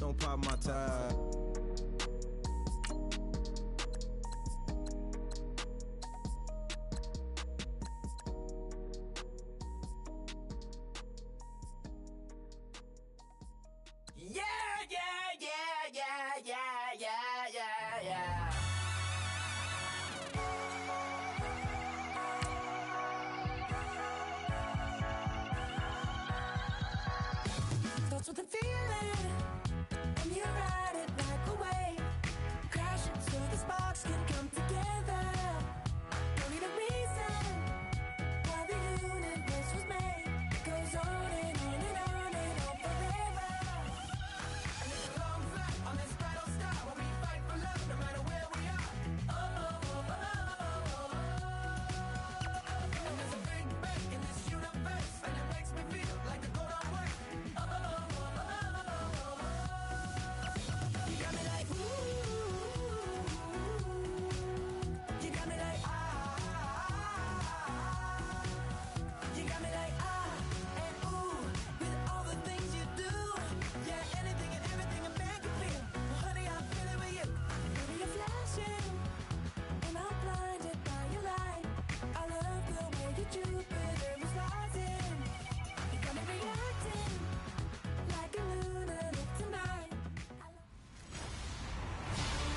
don't pop my tag. That's what the feeling, and you ride it like a wave, crashing so the sparks can come together. Don't need a reason why the universe was made. It goes on and on and on and on forever. And it's a long flight on this battle star where we fight for love no matter where we are. Oh, oh, oh, oh, oh, oh. And there's a big bang in this universe, and it makes me feel like the gold on work. Oh, oh, oh.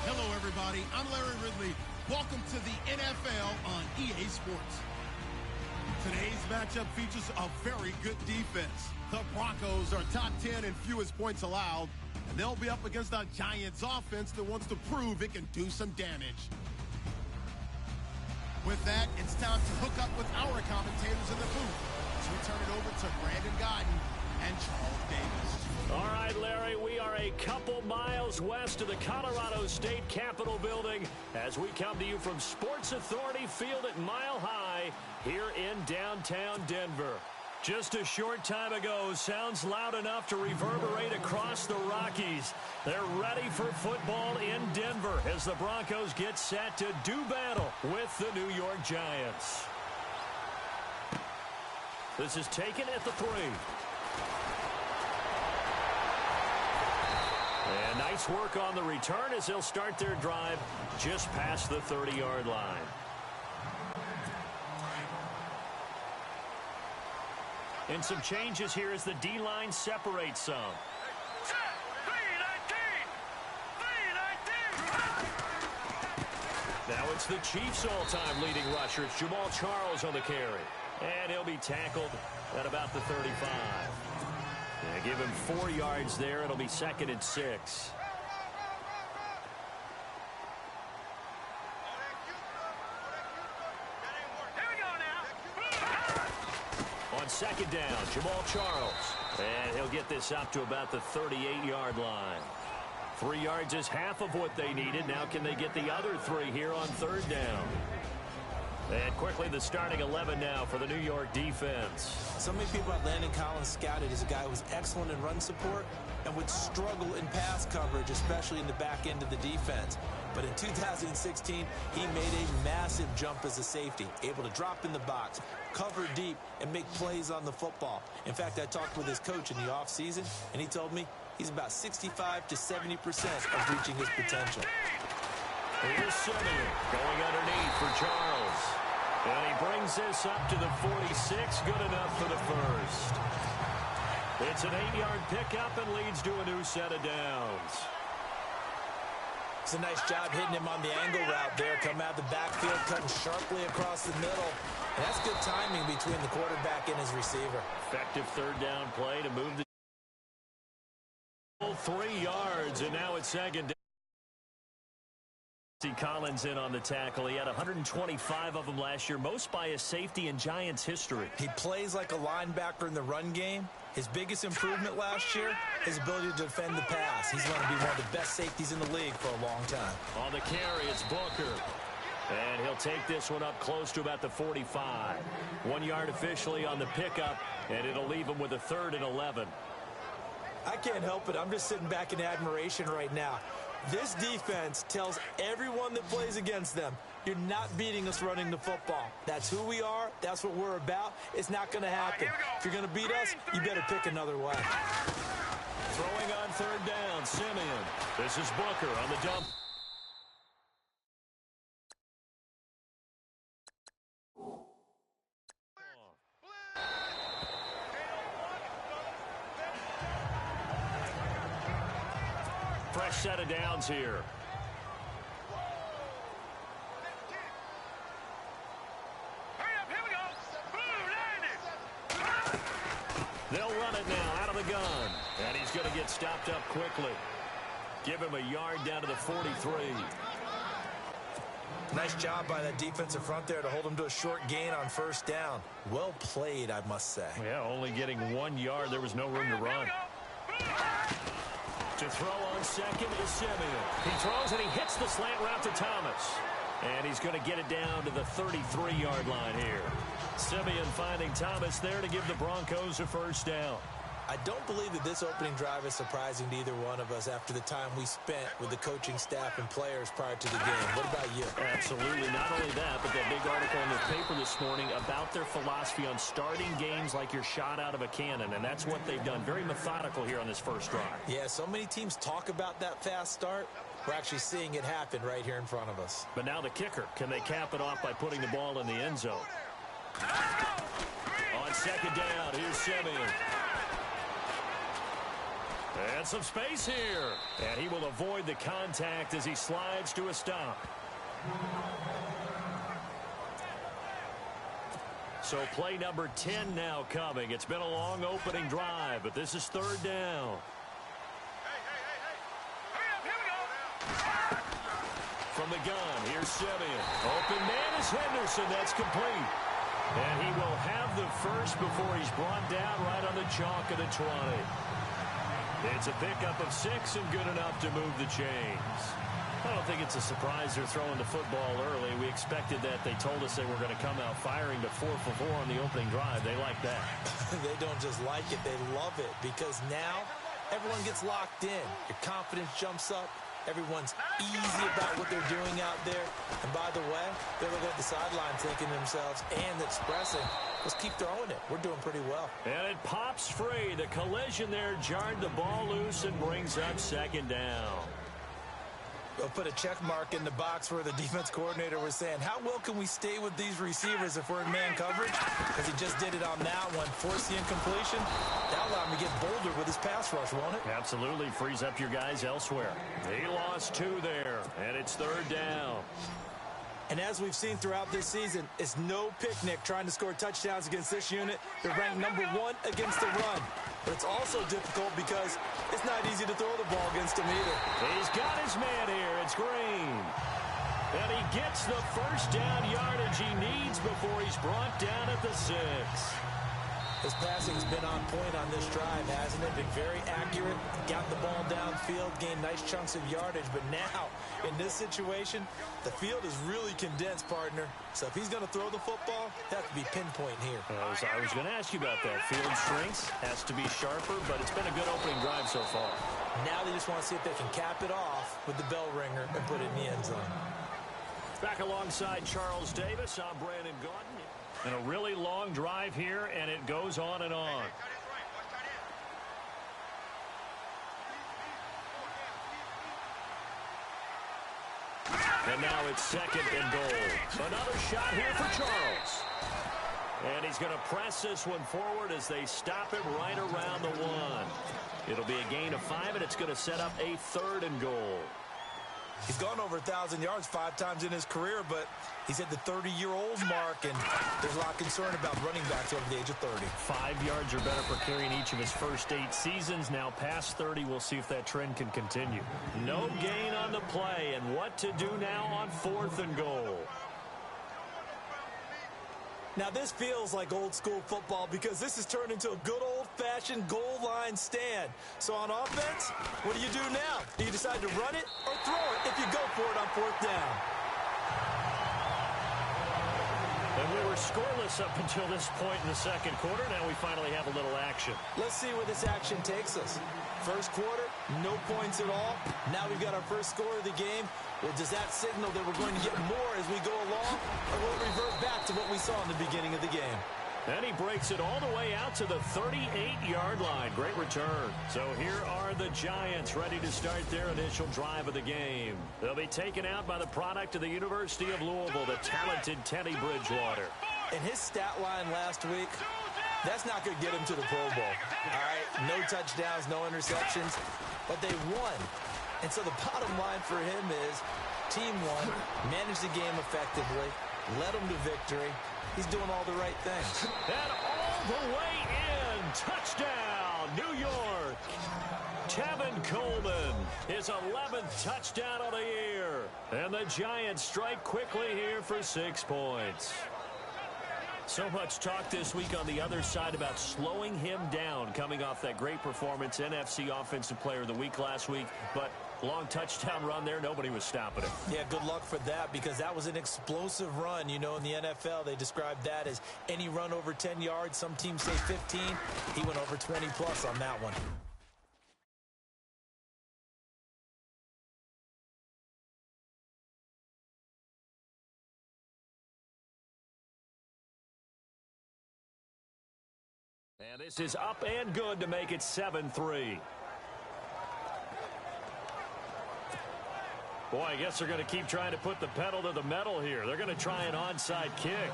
Hello, everybody. I'm Larry Ridley. Welcome to the NFL on EA Sports. Today's matchup features a very good defense. The Broncos are top 10 in fewest points allowed, and they'll be up against a Giants offense that wants to prove it can do some damage. With that, it's time to hook up with our commentators in the booth as we turn it over to Brandon Godden and Charles Davis. All right, Larry, we are a couple miles west of the Colorado State Capitol building as we come to you from Sports Authority Field at Mile High here in downtown Denver. Just a short time ago, sounds loud enough to reverberate across the Rockies. They're ready for football in Denver as the Broncos get set to do battle with the New York Giants. This is taken at the 3. And nice work on the return as they'll start their drive just past the 30-yard line. And some changes here as the D-line separates some. Now it's the Chiefs' all-time leading rusher. It's Jamal Charles on the carry. And he'll be tackled at about the 35. Yeah, give him 4 yards there. It'll be 2nd and 6. On 2nd down, Jamal Charles. And he'll get this up to about the 38-yard line. 3 yards is half of what they needed. Now can they get the other 3 here on 3rd down? And quickly the starting 11 now for the New York defense. So many people at Landon Collins scouted as a guy who was excellent in run support and would struggle in pass coverage, especially in the back end of the defense. But in 2016, he made a massive jump as a safety, able to drop in the box, cover deep, and make plays on the football. In fact, I talked with his coach in the offseason, and he told me he's about 65 to 70% of reaching his potential. Here's Simeon going underneath for Charles. And he brings this up to the 46. Good enough for the first. It's an 8-yard pickup and leads to a new set of downs. It's a nice job hitting him on the angle route there. Come out of the backfield, cutting sharply across the middle. And that's good timing between the quarterback and his receiver. Effective 3rd down play to move the 3 yards, and now it's 2nd down. Collins in on the tackle. He had 125 of them last year, most by a safety in Giants history. He plays like a linebacker in the run game. His biggest improvement last year, his ability to defend the pass. He's going to be one of the best safeties in the league for a long time. On the carry, it's Booker. And he'll take this one up close to about the 45. 1 yard officially on the pickup, and it'll leave him with a 3rd and 11. I can't help it. I'm just sitting back in admiration right now. This defense tells everyone that plays against them, you're not beating us running the football. That's who we are. That's what we're about. It's not going to happen. If you're going to beat us, you better pick another way. Throwing on third down. Simeon. This is Booker on the dump. Fresh set of downs here. They'll run it now out of the gun. And he's going to get stopped up quickly. Give him a yard down to the 43. Nice job by that defensive front there to hold him to a short gain on first down. Well played, I must say. Yeah, only getting 1 yard. There was no room to run. To throw on second is Simeon. He throws and he hits the slant route to Thomas. And he's going to get it down to the 33-yard line here. Simeon finding Thomas there to give the Broncos a first down. I don't believe that this opening drive is surprising to either one of us after the time we spent with the coaching staff and players prior to the game. What about you? Absolutely. Not only that, but that big article in the paper this morning about their philosophy on starting games like you're shot out of a cannon, and that's what they've done. Very methodical here on this first drive. Yeah, so many teams talk about that fast start. We're actually seeing it happen right here in front of us. But now the kicker. Can they cap it off by putting the ball in the end zone? On second down, here's Simeon. And some space here. And he will avoid the contact as he slides to a stop. So play number 10 now coming. It's been a long opening drive, but this is third down. From the gun, here's Simeon. Open man is Henderson. That's complete. And he will have the first before he's brought down right on the chalk of the 20. It's a pickup of 6 and good enough to move the chains. I don't think it's a surprise they're throwing the football early. We expected that. They told us they were going to come out firing, but 4 for 4 on the opening drive. They like that. They don't just like it. They love it because now everyone gets locked in. Your confidence jumps up. Everyone's easy about what they're doing out there. And by the way, they're looking at the sideline thinking to themselves and expressing, let's keep throwing it. We're doing pretty well. And it pops free. The collision there jarred the ball loose and brings up second down. They'll put a check mark in the box where the defense coordinator was saying, how well can we stay with these receivers if we're in man coverage? Because he just did it on that one, force the incompletion. That'll allow him to get bolder with his pass rush, won't it? Absolutely. Frees up your guys elsewhere. He lost 2 there, and it's third down. And as we've seen throughout this season, it's no picnic trying to score touchdowns against this unit. They're ranked number 1 against the run. But it's also difficult because it's not easy to throw the ball against him either. He's got his man here. It's Green. And he gets the first down yardage he needs before he's brought down at the 6. His passing's been on point on this drive, hasn't it? Been very accurate, got the ball downfield, gained nice chunks of yardage. But now, in this situation, the field is really condensed, partner. So if he's going to throw the football, that has to be pinpoint here. I was going to ask you about that. Field shrinks, has to be sharper, but it's been a good opening drive so far. Now they just want to see if they can cap it off with the bell ringer and put it in the end zone. Back alongside Charles Davis, I'm Brandon Gaudin. And a really long drive here, and it goes on and on. And now it's second and goal. Another shot here for Charles. And he's going to press this one forward as they stop him right around the 1. It'll be a gain of 5, and it's going to set up a third and goal. He's gone over 1,000 yards 5 times in his career, but he's at the 30-year-old mark, and there's a lot of concern about running backs over the age of 30. 5 yards or better per carry in each of his first 8 seasons. Now past 30, we'll see if that trend can continue. No gain on the play, and what to do now on 4th and goal. Now, this feels like old-school football because this has turned into a good old-fashioned goal line stand. So on offense, what do you do now? Do you decide to run it or throw it if you go for it on 4th down? And we were scoreless up until this point in the second quarter. Now we finally have a little action. Let's see where this action takes us. First quarter, no points at all. Now we've got our first score of the game. Well, does that signal that we're going to get more as we go along, or will it revert back to what we saw in the beginning of the game? And he breaks it all the way out to the 38-yard line. Great return. So here are the Giants ready to start their initial drive of the game. They'll be taken out by the product of the University of Louisville, the talented Teddy Bridgewater. In his stat line last week, that's not going to get him to the Pro Bowl. All right, no touchdowns, no interceptions, but they won. And so the bottom line for him is team won, managed the game effectively, led them to victory. He's doing all the right things. And all the way in. Touchdown, New York. Tevin Coleman, his 11th touchdown of the year. And the Giants strike quickly here for 6 points. So much talk this week on the other side about slowing him down coming off that great performance, NFC Offensive Player of the Week last week. But long touchdown run there, nobody was stopping it. Yeah, good luck for that because that was an explosive run. You know, in the NFL, they describe that as any run over 10 yards. Some teams say 15. He went over 20-plus on that one. And this is up and good to make it 7-3. Boy, I guess they're going to keep trying to put the pedal to the metal here. They're going to try an onside kick.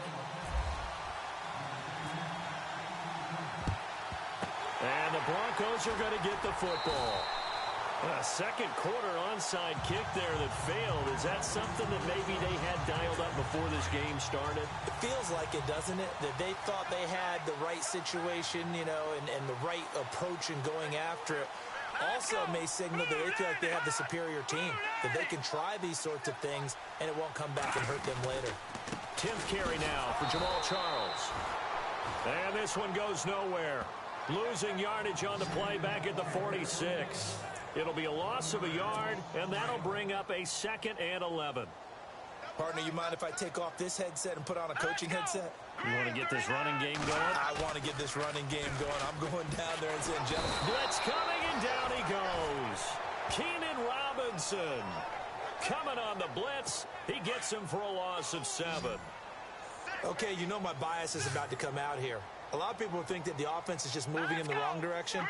And the Broncos are going to get the football. A second quarter onside kick there that failed. Is that something that maybe they had dialed up before this game started? It feels like it, doesn't it? That they thought they had the right situation, you know, and the right approach in going after it. Also may signal that they feel like they have the superior team, that they can try these sorts of things, and it won't come back and hurt them later. 10th carry now for Jamal Charles. And this one goes nowhere. Losing yardage on the play back at the 46. It'll be a loss of a yard, and that'll bring up a 2nd and 11. Partner, you mind if I take off this headset and put on a coaching headset? You want to get this running game going? I want to get this running game going. I'm going down there and saying, gentlemen. Blitz coming, and down he goes. Keenan Robinson coming on the blitz. He gets him for a loss of 7. Okay, you know my bias is about to come out here. A lot of people think that the offense is just moving in the wrong direction.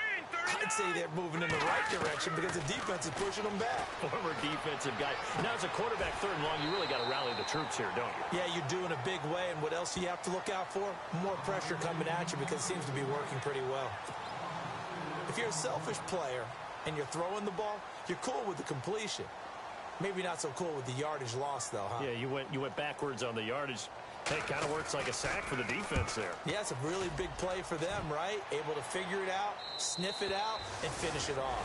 I'd say they're moving in the right direction because the defense is pushing them back. Former defensive guy. Now, as a quarterback, 3rd and long, you really got to rally the troops here, don't you? Yeah, you do in a big way. And what else do you have to look out for? More pressure coming at you because it seems to be working pretty well. If you're a selfish player and you're throwing the ball, you're cool with the completion. Maybe not so cool with the yardage loss, though, huh? Yeah, you went backwards on the yardage. It kind of works like a sack for the defense there. Yeah, it's a really big play for them, right? Able to figure it out, sniff it out, and finish it off.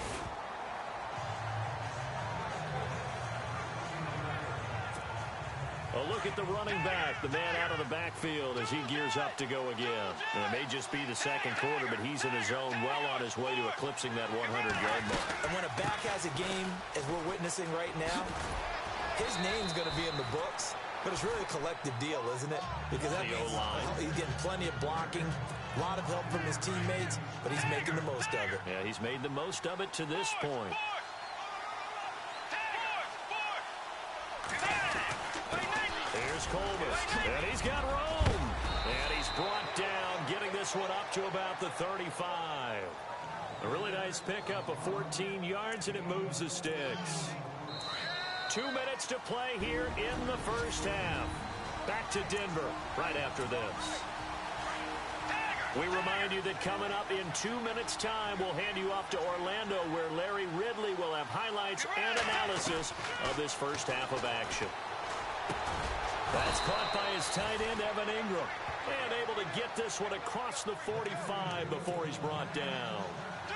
A look at the running back, the man out of the backfield as he gears up to go again. And it may just be the 2nd quarter, but he's in his zone, well on his way to eclipsing that 100-yard mark. And when a back has a game, as we're witnessing right now, his name's going to be in the books. But it's really a collective deal, isn't it? Because that means he's getting plenty of blocking, a lot of help from his teammates, but he's making the most of it. Yeah, he's made the most of it to this point. Here's Coleman, and he's got room. And he's brought down, getting this one up to about the 35. A really nice pickup of 14 yards, and it moves the sticks. 2 minutes to play here in the first half. Back to Denver right after this. We remind you that coming up in 2 minutes' time, we'll hand you off to Orlando, where Larry Ridley will have highlights and analysis of this first half of action. That's caught by his tight end, Evan Ingram. And able to get this one across the 45 before he's brought down.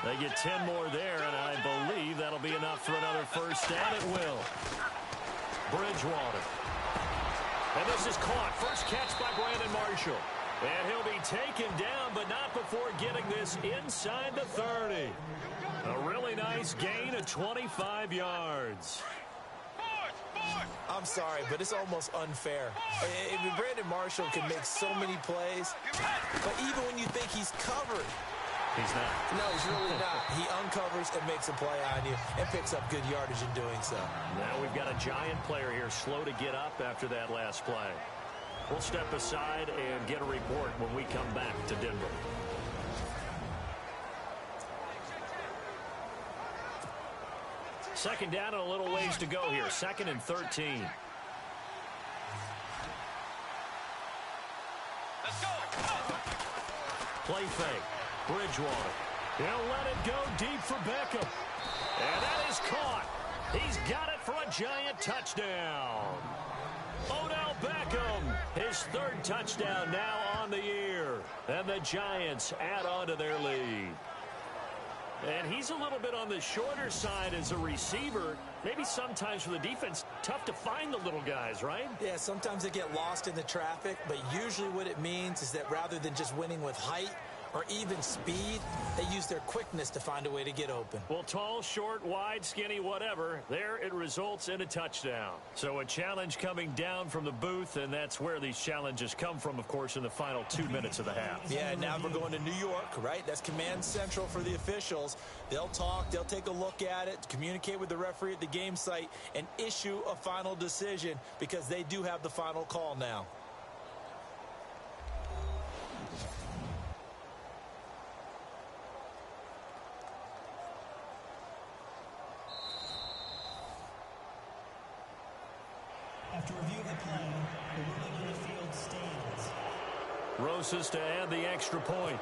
They get 10 more there, and I believe that'll be enough for another first down. It will. Bridgewater. And this is caught. First catch by Brandon Marshall. And he'll be taken down, but not before getting this inside the 30. A really nice gain of 25 yards. I'm sorry, but it's almost unfair. I mean, Brandon Marshall can make so many plays, but even when you think he's covered, he's not. No, he's really not. He uncovers and makes a play on you and picks up good yardage in doing so. Now we've got a Giant player here slow to get up after that last play. We'll step aside and get a report when we come back to Denver. Second down and a little ways to go here. 2nd and 13. Let's go. Play fake. Bridgewater. He'll let it go deep for Beckham. And that is caught. He's got it for a giant touchdown. Odell Beckham, his 3rd touchdown now on the year. And the Giants add on to their lead. And he's a little bit on the shorter side as a receiver. Maybe sometimes for the defense, tough to find the little guys, right? Yeah, sometimes they get lost in the traffic, but usually what it means is that rather than just winning with height or even speed, they use their quickness to find a way to get open. Well, tall, short, wide, skinny, whatever, there it results in a touchdown. So a challenge coming down from the booth, and that's where these challenges come from, of course, in the final 2 minutes of the half. Yeah, now we're going to New York, right? That's command central for the officials. They'll talk, they'll take a look at it, communicate with the referee at the game site, and issue a final decision because they do have the final call now. After review of the play, the ruling on the field stands. Rosas to add the extra point.